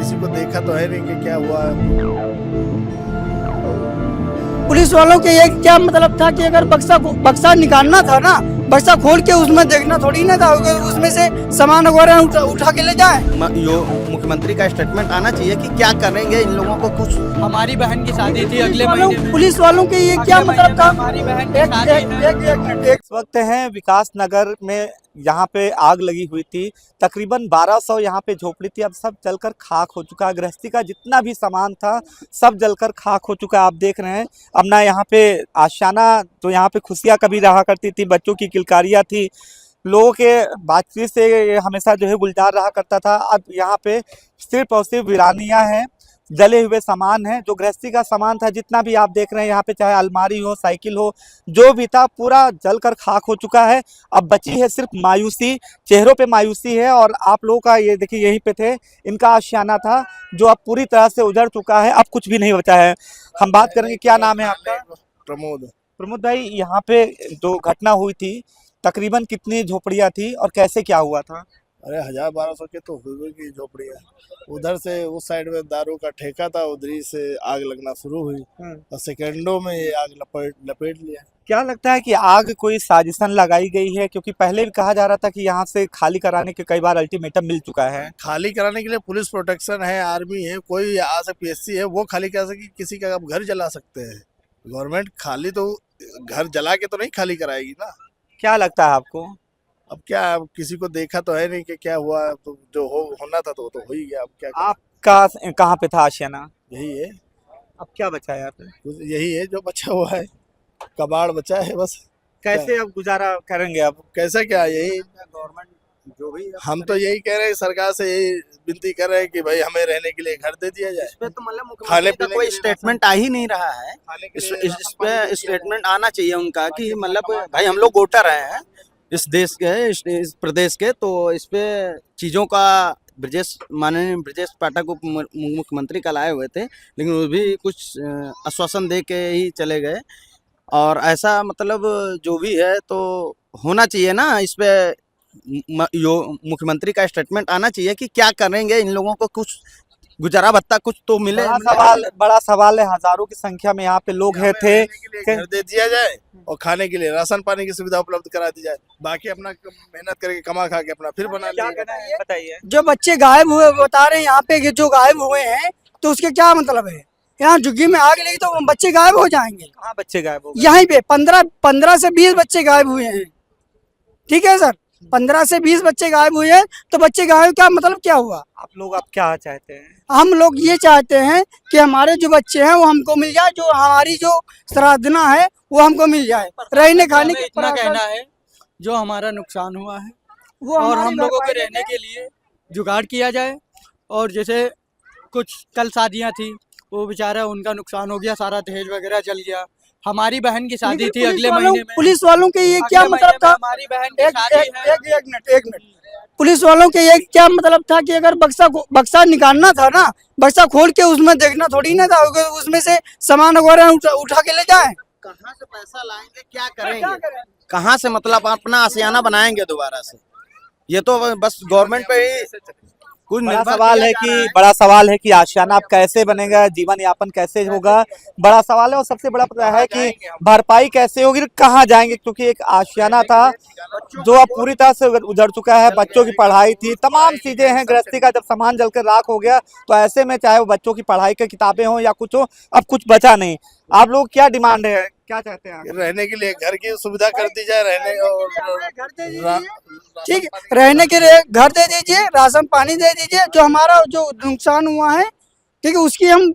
किसी को देखा तो है नहीं कि क्या हुआ है। पुलिस वालों के ये क्या मतलब था कि अगर बक्सा निकालना था ना, बक्सा खोल के उसमें देखना थोड़ी ना था, उसमें से सामान वगैरह उठा के ले जाए। मुख्यमंत्री का स्टेटमेंट आना चाहिए कि क्या करेंगे इन लोगों को। कुछ हमारी बहन की शादी थी अगले महीने में। पुलिस वालों के ये क्या मतलब था। हमारी बहन की शादी है। इस वक्त हैं विकास नगर में, यहाँ पे आग लगी हुई थी। तकरीबन 1200 यहाँ पे झोपड़ी थी, अब सब जलकर खाक हो चुका है। गृहस्थी का जितना भी सामान था सब जलकर खाक हो चुका है। आप देख रहे हैं अब ना यहाँ पे आशियाना, तो यहाँ पे खुशियाँ कभी रहा करती थी, बच्चों की किलकारियाँ थी, लोगों के बातचीत से हमेशा जो है गुलजार रहा करता था। अब यहाँ पे सिर्फ और सिर्फ वीरानियाँ हैं, जले हुए सामान हैं। जो गृहस्थी का सामान था जितना भी आप देख रहे हैं यहाँ पे, चाहे अलमारी हो, साइकिल हो, जो भी था पूरा जलकर खाक हो चुका है। अब बची है सिर्फ मायूसी, चेहरों पे मायूसी है। और आप लोगों का ये देखिए, यहीं पे थे, इनका आशियाना था जो अब पूरी तरह से उजड़ चुका है, अब कुछ भी नहीं बचा है। हम बात करेंगे, क्या नाम है आपका? प्रमोद भाई, यहाँ पे जो घटना हुई थी तकरीबन कितनी झोपड़ियाँ थी और कैसे क्या हुआ था? अरे 1000-1200 के तो हुई की झोपड़ियाँ। उधर से उस साइड में दारू का ठेका था, उधरी से आग लगना शुरू हुई और सेकंडों में ये आग लपेट लिया। क्या लगता है कि आग कोई साजिशन लगाई गई है? क्योंकि पहले भी कहा जा रहा था कि यहाँ से खाली कराने के कई बार अल्टीमेटम मिल चुका है। खाली कराने के लिए पुलिस प्रोटेक्शन है, आर्मी है, कोई आ सकती, पीएससी है, वो खाली करा सके। किसी का आप घर जला सकते हैं। गवर्नमेंट खाली तो घर जला के तो नहीं खाली कराएगी ना। क्या लगता है आपको? अब क्या, अब किसी को देखा तो है नहीं कि क्या हुआ, तो जो होना था तो वो तो हो ही गया। अब क्या आपका कहाँ पे था आशियाना? यही है। अब क्या बचा है यहाँ पे? यही है जो बचा हुआ है, कबाड़ बचा है बस। कैसे अब गुजारा करेंगे? अब कैसा क्या, यही गवर्नमेंट जो भी हम तो यही कह रहे हैं, सरकार से यही विनती कर रहे हैं कि भाई हमें रहने के लिए घर दे दिया जाए। इस पे तो मतलब खाने मुख्यमंत्री का पीने कोई के लिए स्टेटमेंट आ ही नहीं रहा है। इस पे स्टेटमेंट आना चाहिए उनका कि मतलब भाई हम लोग वोटर हैं इस देश के, इस प्रदेश के, तो इस पे चीज़ों का माननीय ब्रजेश पाठक उप मुख्यमंत्री कल आए हुए थे, लेकिन वो भी कुछ आश्वासन दे के ही चले गए। और ऐसा मतलब जो भी है तो होना चाहिए ना, इस पे मुख्यमंत्री का स्टेटमेंट आना चाहिए कि क्या करेंगे इन लोगों को, कुछ गुजारा भत्ता कुछ तो मिले। बड़ा सवाल है, हजारों की संख्या में यहाँ पे लोग हैं थे। घर दे दिया जाए और खाने के लिए राशन पानी की सुविधा उपलब्ध करा दी जाए, बाकी अपना मेहनत करके कमा खा के अपना फिर बना क्या लिया। कहना है बताइए। जो बच्चे गायब हुए बता रहे हैं यहाँ पे, कि जो गायब हुए हैं, तो उसके क्या मतलब है? यहाँ झुग्गी में आग लगी तो बच्चे गायब हो जाएंगे। कहाँ बच्चे गायब हो गए? यहीं पे 15 से 20 बच्चे गायब हुए हैं। ठीक है सर, 15 से 20 बच्चे गायब हुए हैं, तो बच्चे गायब का मतलब क्या हुआ? आप लोग अब क्या चाहते हैं? हम लोग ये चाहते हैं कि हमारे जो बच्चे हैं वो हमको मिल जाए, जो हमारी जो श्राद्धना है वो हमको मिल जाए। रहने खाने हमें इतना कहना है, जो हमारा नुकसान हुआ है वो और हमारी हम लोगों के भरपाई रहने के लिए जुगाड़ किया जाए। और जैसे कुछ कल शादियां थी, वो बेचारा उनका नुकसान हो गया, सारा दहेज वगैरह जल गया। हमारी बहन की शादी लेकिन थी अगले महीने में। पुलिस वालों के ये क्या अगले मतलब महीने था? में हमारी बहन की शादी है। एक मिनट। पुलिस वालों के ये क्या मतलब था कि अगर बक्सा निकालना था ना, बक्सा खोल के उसमें देखना थोड़ी ना था, उसमें से सामान वगैरह उठा के ले जाए। कहाँ से पैसा लाएंगे, क्या करेंगे, कहाँ से मतलब अपना आशियाना बनाएंगे दोबारा से? ये तो बस गवर्नमेंट पे ही कुछ बड़ा निर्भर सवाल किया है जा कि रहा है। बड़ा सवाल है कि आशियाना अब कैसे बनेगा, जीवन यापन कैसे होगा, बड़ा सवाल है। और सबसे बड़ा पता है कि भरपाई कैसे होगी, कहाँ जाएंगे, क्योंकि एक आशियाना था जो अब पूरी तरह से उजड़ चुका है। बच्चों की पढ़ाई थी, तमाम चीजें हैं। गृहस्थी का जब सामान जलकर राख हो गया, तो ऐसे में चाहे वो बच्चों की पढ़ाई की किताबें हो या कुछ हो, अब कुछ बचा नहीं। आप लोग क्या डिमांड है, क्या चाहते हैं? रहने के लिए घर की सुविधा कर दी जाए, रहने और ठीक है, रहने के लिए घर दे दीजिए, राशन पानी दे दीजिए। जो हमारा जो नुकसान हुआ है, ठीक है, उसकी हम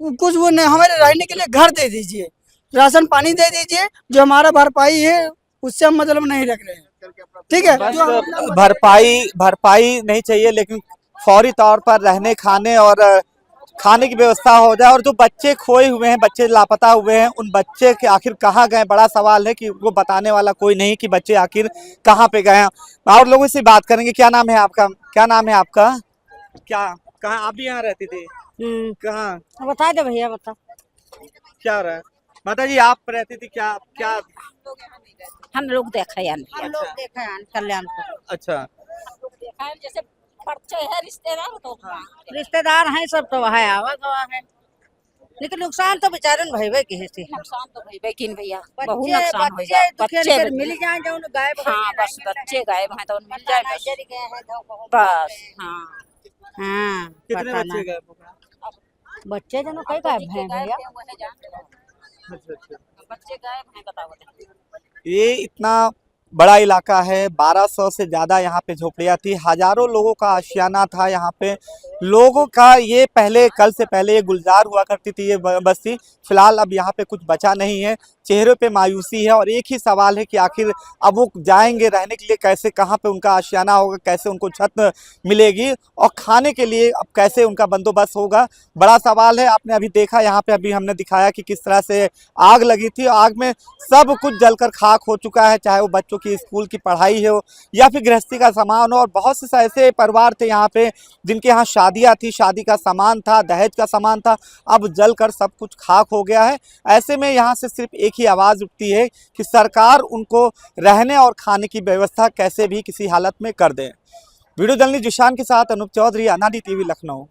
कुछ वो नहीं, हमारे रहने के लिए घर दे दीजिए, राशन पानी दे दीजिए। जो हमारा भरपाई है उससे हम मतलब नहीं रख रहे हैं। ठीक है, बस भरपाई नहीं चाहिए, लेकिन फौरी तौर पर रहने खाने और खाने की व्यवस्था हो जाए। और जो बच्चे खोए हुए हैं, बच्चे लापता हुए हैं, उन बच्चे के आखिर कहाँ गए, बड़ा सवाल है कि वो बताने वाला कोई नहीं कि बच्चे आखिर कहाँ पे गए हैं। और लोगों से बात करेंगे। क्या नाम है आपका? क्या नाम है आपका? क्या, कहाँ आप भी यहाँ रहती थी? कहाँ? बता दे भैया, बता। क्या रहा है? माता जी, आप रहती थी क्या? क्या हम लोग देखा यानी, हम लोग देखा यानी कल्याणपुर। अच्छा, देखा है, जैसे बच्चे है रिश्तेदार तो रिश्तेदार हैं सब तो है आवा गवा है, लेकिन नुकसान तो बेचारे न भइबे के है। नुकसान तो भइबे किन भैया, बहुत बच्चे नुकसान हो बच्चे जाए। दुखिया बच्चे निकर मिल जाए जो गायब हो हाँ गए बस बच्चे गायब हैं तो मिल पता जाए नहीं बस। जरी गए हैं तो बहुत बस हाँ हाँ कितने पता बच्चे नहीं। गए हैं? बच्चे जनो कई गायब हैं भैया, बच्चे गायब हैं बताओ। ये इतना बड़ा इलाका है, 1200 से ज़्यादा यहाँ पे झोपड़ियाँ थी, हजारों लोगों का आशियाना था यहाँ पे। लोगों का ये पहले कल से पहले ये गुलजार हुआ करती थी ये बस्ती, फिलहाल अब यहाँ पे कुछ बचा नहीं है। चेहरे पे मायूसी है और एक ही सवाल है कि आखिर अब वो जाएंगे रहने के लिए कैसे, कहाँ पे उनका आशियाना होगा, कैसे उनको छत मिलेगी और खाने के लिए अब कैसे उनका बंदोबस्त होगा, बड़ा सवाल है। आपने अभी देखा यहाँ पे, अभी हमने दिखाया कि किस तरह से आग लगी थी, आग में सब कुछ जलकर खाक हो चुका है, चाहे वो बच्चों की स्कूल की पढ़ाई हो या फिर गृहस्थी का सामान हो। और बहुत से ऐसे परिवार थे यहाँ पे जिनके यहाँ शादियाँ थी, शादी का सामान था, दहेज का सामान था, अब जलकर सब कुछ खाक हो गया है। ऐसे में यहाँ से सिर्फ एक ही आवाज़ उठती है कि सरकार उनको रहने और खाने की व्यवस्था कैसे भी किसी हालत में कर दे। वीडियो जर्नलिस्ट जिशान के साथ अनूप चौधरी, अनाडी टीवी, लखनऊ।